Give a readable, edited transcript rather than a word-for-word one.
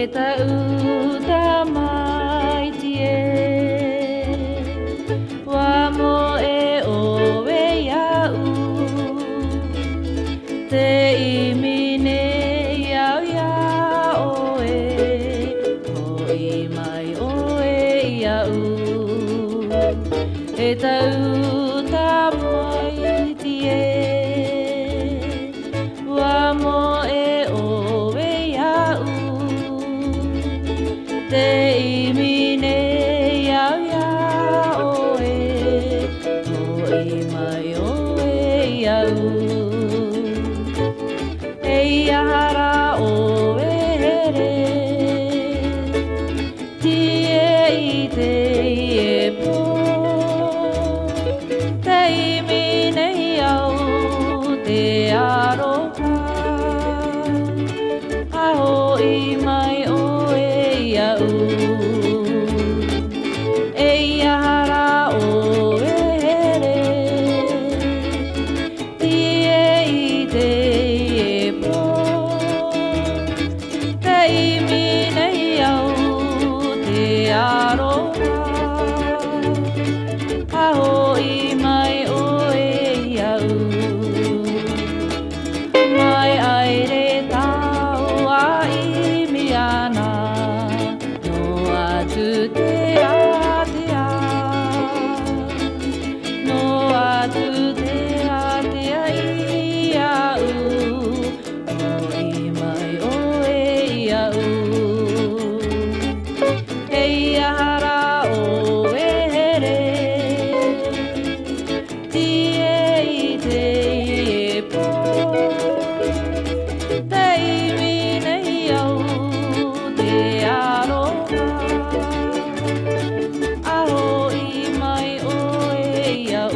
Eta uta maiti e Wa mo e oe iau Te imine iau iau e Hoi mai oe iau Eta uta maiti e Wa mo e oe iau Te imine iau iau e Hoi mai oe iau E iahara oe here Tie i te e po Te imine iau te aroha A hoi mai oe iau E iahara oe here Tie i te e po Te imine iau te aroha A hoi mai oe iau Mai aere tau a imi ana No atu te atea No atu te atea i au Hoi mai oe iau E iahara oe here Tie i te e po Te imine iau te aroha A hoi mai oe iau